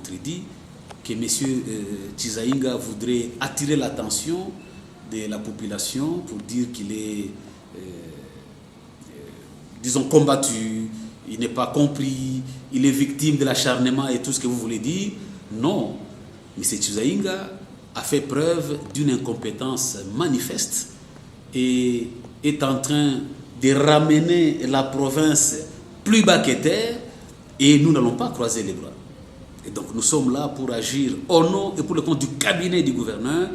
contredit, que M. Chizaïnga voudrait attirer l'attention de la population pour dire qu'il est, disons, combattu, il n'est pas compris, il est victime de l'acharnement et tout ce que vous voulez dire. Non, M. Chizaïnga a fait preuve d'une incompétence manifeste et est en train de ramener la province plus bas que terre, et nous n'allons pas croiser les bras. Et donc nous sommes là pour agir au nom et pour le compte du cabinet du gouverneur,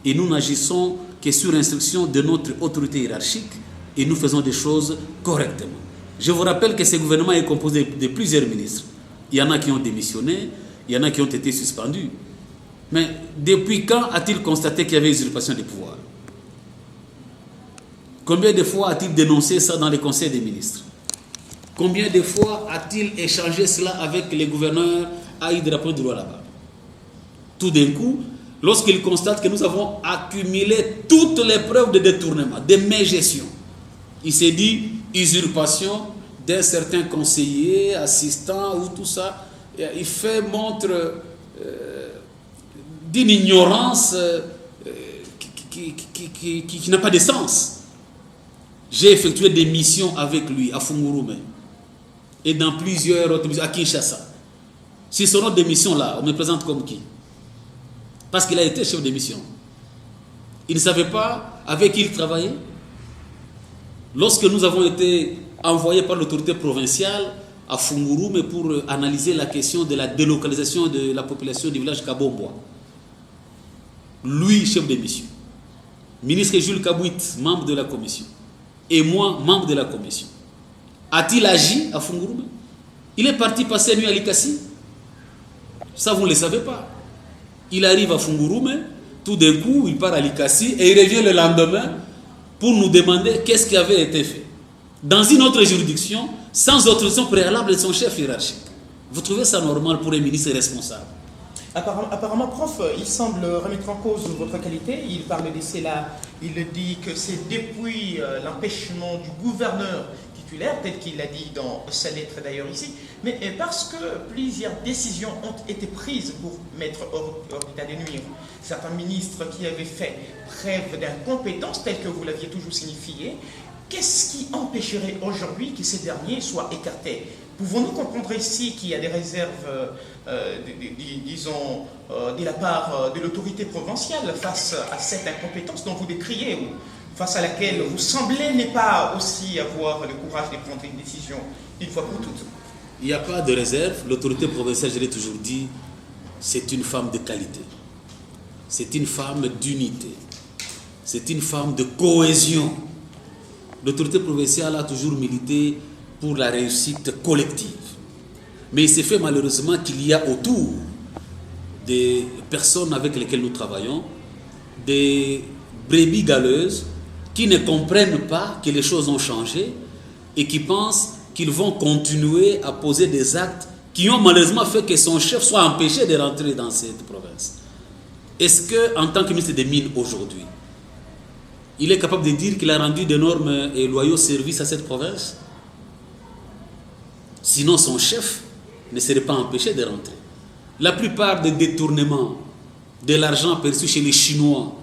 et nous n'agissons que sur instruction de notre autorité hiérarchique, et nous faisons des choses correctement. Je vous rappelle que ce gouvernement est composé de plusieurs ministres. Il y en a qui ont démissionné, il y en a qui ont été suspendus. Mais depuis quand a-t-il constaté qu'il y avait usurpation des pouvoirs? Combien de fois a-t-il dénoncé ça dans les conseils des ministres? Combien de fois a-t-il échangé cela avec les gouverneurs à Hydrapon du Roi là-bas? Tout d'un coup, lorsqu'il constate que nous avons accumulé toutes les preuves de détournement, de mégestion, il s'est dit usurpation d'un certain conseiller, assistant ou tout ça. Il fait montre d'une ignorance qui n'a pas de sens. J'ai effectué des missions avec lui à Fungurume et dans plusieurs autres missions à Kinshasa. Si ce sont des missions là, on me présente comme qui? Parce qu'il a été chef de mission. Il ne savait pas avec qui il travaillait. Lorsque nous avons été envoyés par l'autorité provinciale à Fungurume pour analyser la question de la délocalisation de la population du village Kabomboa, lui, chef de mission, ministre Jules Kabouit, membre de la commission, et moi, membre de la commission, a-t-il agi à Fungurume? Il est parti passer la nuit à Likasi. Ça, vous ne le savez pas. Il arrive à Fungurume, tout d'un coup, il part à Likasi et il revient le lendemain pour nous demander qu'est-ce qui avait été fait. Dans une autre juridiction, sans autorisation préalable de son chef hiérarchique. Vous trouvez ça normal pour un ministre responsable? Apparemment, prof, il semble remettre en cause votre qualité. Il parle de cela. Il dit que c'est depuis l'empêchement du gouverneur titulaire, tel qu'il l'a dit dans sa lettre d'ailleurs ici, mais parce que plusieurs décisions ont été prises pour mettre hors d'état de nuire certains ministres qui avaient fait preuve d'incompétence, telle que vous l'aviez toujours signifié. Qu'est-ce qui empêcherait aujourd'hui que ces derniers soient écartés? Pouvons-nous comprendre ici qu'il y a des réserves, disons, de la part de l'autorité provinciale face à cette incompétence dont vous décriez, ou face à laquelle vous semblez ne pas aussi avoir le courage de prendre une décision une fois pour toutes? Il n'y a pas de réserve. L'autorité provinciale, je l'ai toujours dit, c'est une femme de qualité. C'est une femme d'unité. C'est une femme de cohésion. L'autorité provinciale a toujours milité pour la réussite collective. Mais il s'est fait malheureusement qu'il y a autour des personnes avec lesquelles nous travaillons des brebis galeuses qui ne comprennent pas que les choses ont changé et qui pensent qu'ils vont continuer à poser des actes qui ont malheureusement fait que son chef soit empêché de rentrer dans cette province. Est-ce qu'en tant que ministre des Mines aujourd'hui, il est capable de dire qu'il a rendu d'énormes et loyaux services à cette province? Sinon, son chef ne serait pas empêché de rentrer. La plupart des détournements de l'argent perçu chez les Chinois,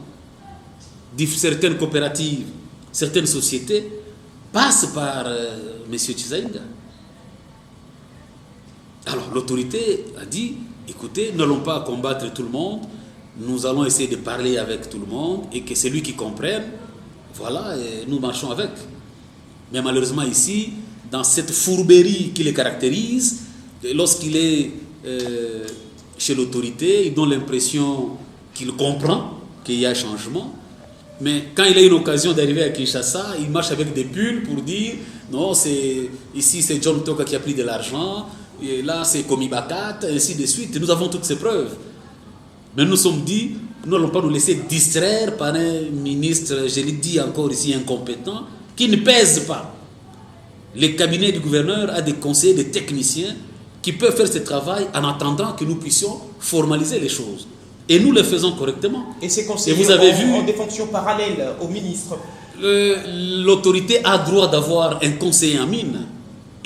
de certaines coopératives, certaines sociétés, passent par M. Chizaïnga. Alors, l'autorité a dit, écoutez, nous n'allons pas combattre tout le monde, nous allons essayer de parler avec tout le monde et que c'est lui qui comprenne. Voilà, et nous marchons avec. Mais malheureusement ici, dans cette fourberie qui le caractérise, lorsqu'il est chez l'autorité, il donne l'impression qu'il comprend qu'il y a changement. Mais quand il a une occasion d'arriver à Kinshasa, il marche avec des pulls pour dire non, ici c'est John Toka qui a pris de l'argent, et là c'est Komi Bakat, et ainsi de suite. Et nous avons toutes ces preuves. Mais nous nous sommes dit, nous n'allons pas nous laisser distraire par un ministre, je l'ai dit encore ici, incompétent, qui ne pèse pas. Le cabinet du gouverneur a des conseillers, des techniciens qui peuvent faire ce travail en attendant que nous puissions formaliser les choses. Et nous le faisons correctement. Et ces conseillers ont des fonctions parallèles au ministre. L'autorité a droit d'avoir un conseiller en mine,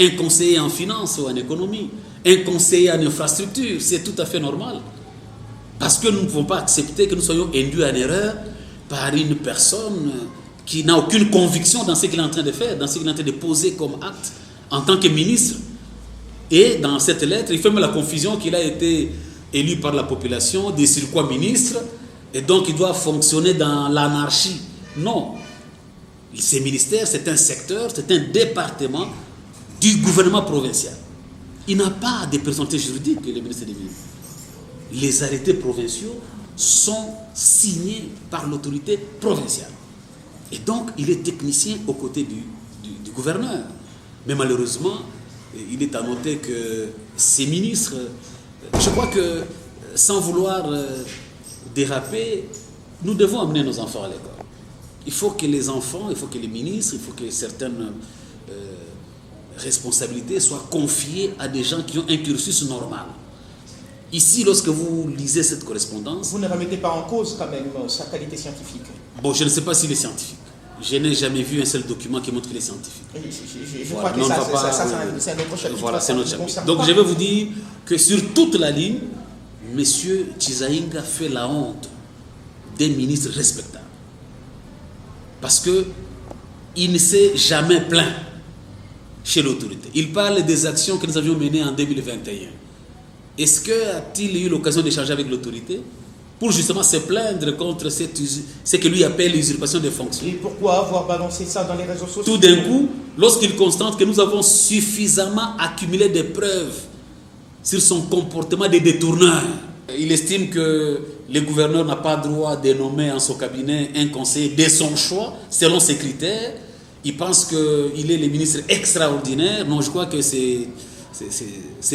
un conseiller en finance ou en économie, un conseiller en infrastructure, c'est tout à fait normal. Parce que nous ne pouvons pas accepter que nous soyons induits en erreur par une personne qui n'a aucune conviction dans ce qu'il est en train de faire, dans ce qu'il est en train de poser comme acte en tant que ministre. Et dans cette lettre, il fait même la confusion qu'il a été élu par la population, des sur quoi ministre, et donc il doit fonctionner dans l'anarchie. Non. Ces ministères, c'est un secteur, c'est un département du gouvernement provincial. Il n'a pas de personnalité juridique, le ministre des Mines. Les arrêtés provinciaux sont signés par l'autorité provinciale. Et donc, il est technicien aux côtés du gouverneur. Mais malheureusement, il est à noter que ces ministres, je crois que sans vouloir déraper, nous devons amener nos enfants à l'école. Il faut que les enfants, il faut que les ministres, il faut que certaines responsabilités soient confiées à des gens qui ont un cursus normal. Ici, lorsque vous lisez cette correspondance... Vous ne remettez pas en cause quand même sa qualité scientifique. Bon, je ne sais pas s'il est scientifique. Je n'ai jamais vu un seul document qui montre qu'il est scientifique. Je crois que c'est un autre chapitre. Voilà, c'est notre chapitre. Donc je vais vous dire que sur toute la ligne, M. Chizaïnga fait la honte des ministres respectables. Parce qu'il ne s'est jamais plaint chez l'autorité. Il parle des actions que nous avions menées en 2021. Est-ce qu'a-t-il eu l'occasion d'échanger avec l'autorité pour justement se plaindre contre ce que lui appelle l'usurpation des fonctions? Et pourquoi avoir balancé ça dans les réseaux sociaux? Tout d'un coup, lorsqu'il constate que nous avons suffisamment accumulé des preuves sur son comportement de détourneur, il estime que le gouverneur n'a pas droit de nommer en son cabinet un conseiller de son choix, selon ses critères. Il pense qu'il est le ministre extraordinaire. Non, je crois que c'est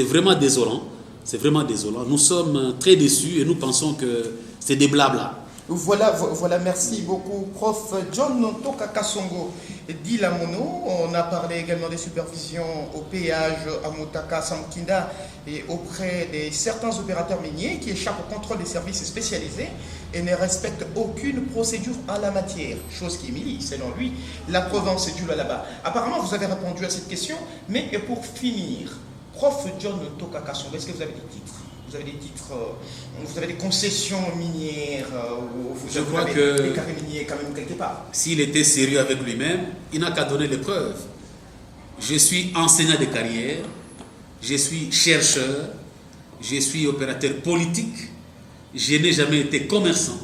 vraiment désolant. C'est vraiment désolant. Nous sommes très déçus et nous pensons que c'est des blabla. Voilà, merci beaucoup, prof. John Ntoka Kasongo dit la mono. On a parlé également des supervisions au péage à Mutaka, Samkinda et auprès de certains opérateurs miniers qui échappent au contrôle des services spécialisés et ne respectent aucune procédure en la matière. Chose qui humilie, selon lui, la province du là-bas. Apparemment, vous avez répondu à cette question, mais pour finir, prof. John Ntoka Kasongo, est-ce que vous avez des titres? Vous avez des titres, vous avez des concessions minières, je crois que des carrés miniers quand même quelque part. S'il était sérieux avec lui-même, il n'a qu'à donner les preuves. Je suis enseignant de carrière, je suis chercheur, je suis opérateur politique, je n'ai jamais été commerçant,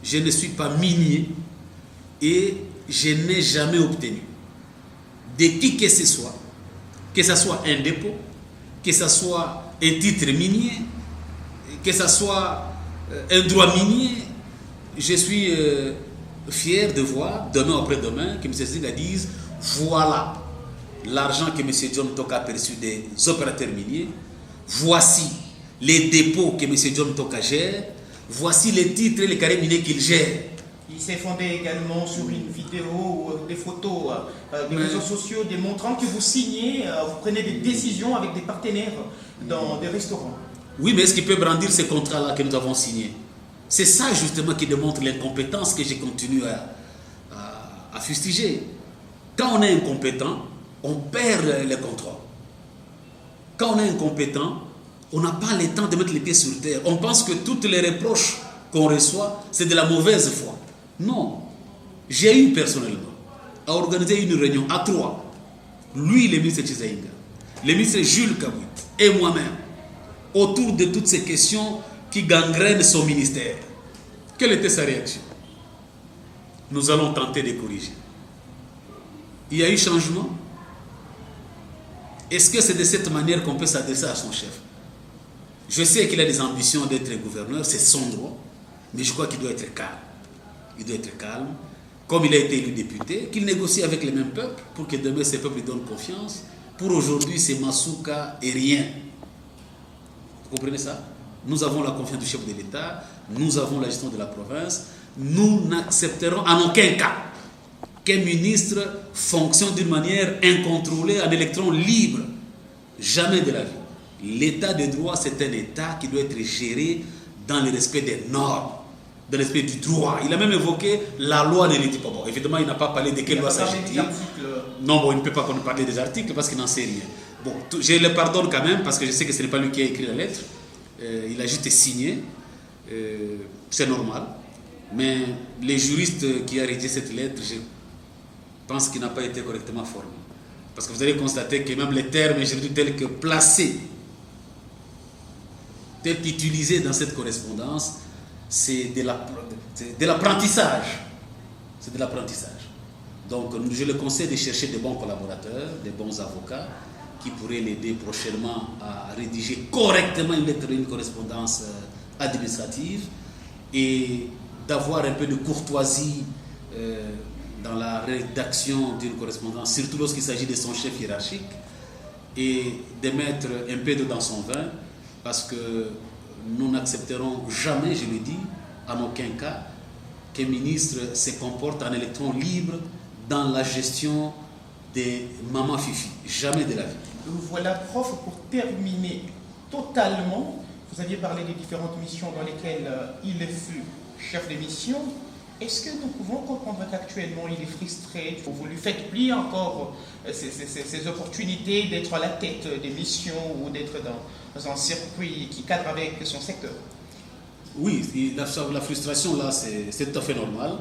je ne suis pas minier et je n'ai jamais obtenu de qui que ce soit un dépôt, que ce soit un titre minier, que ce soit un droit minier. Je suis fier de voir, demain après demain, que M. Ziga dise voilà l'argent que M. John Ntoka a perçu des opérateurs miniers, voici les dépôts que M. John Ntoka gère, voici les titres et les carrés miniers qu'il gère. Il s'est fondé également sur une vidéo ou des photos des réseaux sociaux démontrant que vous signez, vous prenez des décisions avec des partenaires dans des restaurants. Oui, mais est-ce qu'il peut brandir ces contrats-là que nous avons signés? C'est ça justement qui démontre l'incompétence que j'ai continué à fustiger. Quand on est incompétent, on perd les contrôles. Quand on est incompétent, on n'a pas le temps de mettre les pieds sur terre. On pense que toutes les reproches qu'on reçoit, c'est de la mauvaise foi. Non. J'ai eu personnellement à organiser une réunion à 3. Lui, le ministre Chizaïnga, le ministre Jules Kabouit et moi-même, autour de toutes ces questions qui gangrènent son ministère. Quelle était sa réaction? Nous allons tenter de corriger. Il y a eu changement? Est-ce que c'est de cette manière qu'on peut s'adresser à son chef? Je sais qu'il a des ambitions d'être gouverneur, c'est son droit, mais je crois qu'il doit être calme. Il doit être calme, comme il a été élu député, qu'il négocie avec les mêmes peuples pour que demain ces peuples lui donnent confiance. Pour aujourd'hui, c'est Masuka et rien. Vous comprenez ça? Nous avons la confiance du chef de l'État, nous avons la gestion de la province, nous n'accepterons en aucun cas qu'un ministre fonctionne d'une manière incontrôlée en électron libre. Jamais de la vie. L'état de droit, c'est un état qui doit être géré dans le respect des normes, dans le respect du droit. Il a même évoqué la loi ne le dit pas. Bon, évidemment, il n'a pas parlé de quelle loi s'agit-il. Non, bon, il ne peut pas parler des articles parce qu'il n'en sait rien. Bon, je le pardonne quand même parce que je sais que ce n'est pas lui qui a écrit la lettre. Il a juste signé. C'est normal. Mais les juristes qui ont rédigé cette lettre, je pense qu'il n'a pas été correctement formé. Parce que vous allez constater que même les termes juridiques tels que placés, tels qu'utilisés dans cette correspondance, c'est de l'apprentissage. C'est de l'apprentissage. Donc, je le conseille de chercher de bons collaborateurs, de bons avocats, qui pourraient l'aider prochainement à rédiger correctement une correspondance administrative et d'avoir un peu de courtoisie dans la rédaction d'une correspondance, surtout lorsqu'il s'agit de son chef hiérarchique, et de mettre un peu d'eau dans son vin, parce que nous n'accepterons jamais, je le dis, en aucun cas, qu'un ministre se comporte en électron libre dans la gestion des mamans fifi. Jamais de la vie. Voilà, prof, pour terminer totalement, vous aviez parlé des différentes missions dans lesquelles il fut chef de mission. Est-ce que nous pouvons comprendre qu'actuellement il est frustré? Vous lui faites plier encore ces opportunités d'être à la tête des missions ou d'être dans un circuit qui cadre avec son secteur? Oui, la frustration là, c'est tout à fait normal.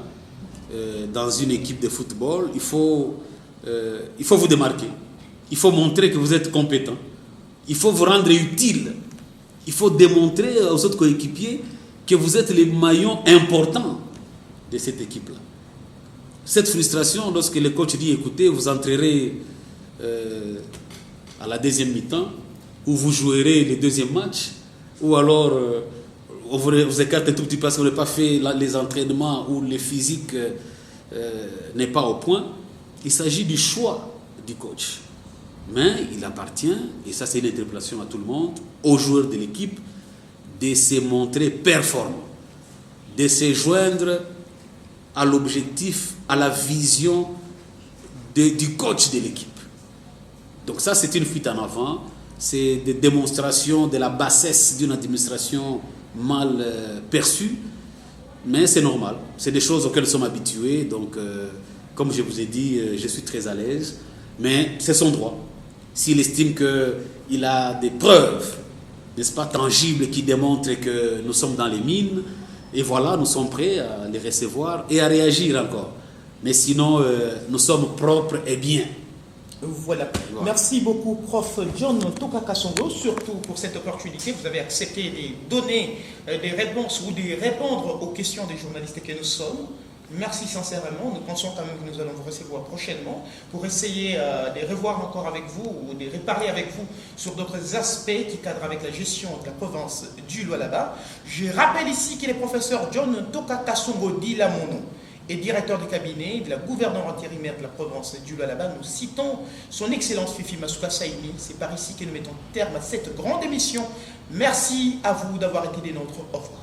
Dans une équipe de football, il faut vous démarquer. Il faut montrer que vous êtes compétent. Il faut vous rendre utile. Il faut démontrer aux autres coéquipiers que vous êtes les maillons importants de cette équipe-là. Cette frustration, lorsque le coach dit, écoutez, vous entrerez à la deuxième mi-temps, ou vous jouerez le deuxième match, ou alors on vous écarte un tout petit peu parce qu'on n'a pas fait les entraînements ou le physique n'est pas au point. Il s'agit du choix du coach. Mais il appartient, et ça c'est une interpellation à tout le monde, aux joueurs de l'équipe, de se montrer performants, de se joindre à l'objectif, à la vision du coach de l'équipe. Donc ça c'est une fuite en avant, c'est des démonstrations de la bassesse d'une administration mal perçue, mais c'est normal, c'est des choses auxquelles nous sommes habitués, donc comme je vous ai dit, je suis très à l'aise, mais c'est son droit. S'il estime qu'il a des preuves, n'est-ce pas, tangibles qui démontrent que nous sommes dans les mines, et voilà, nous sommes prêts à les recevoir et à réagir encore. Mais sinon, nous sommes propres et bien. Voilà. Merci beaucoup, prof John Toka Kasongo, surtout pour cette opportunité. Vous avez accepté de donner des réponses ou de répondre aux questions des journalistes que nous sommes. Merci sincèrement. Nous pensons quand même que nous allons vous recevoir prochainement pour essayer de revoir encore avec vous ou de reparler avec vous sur d'autres aspects qui cadrent avec la gestion de la province du Lualaba. Je rappelle ici que le professeur John Toka Kasongo Dilamono est directeur de cabinet de la gouverneure intérimaire de la province du Lualaba. Nous citons son Excellence Fifi Masuka Saïmi. C'est par ici que nous mettons terme à cette grande émission. Merci à vous d'avoir été des nôtres. Au revoir.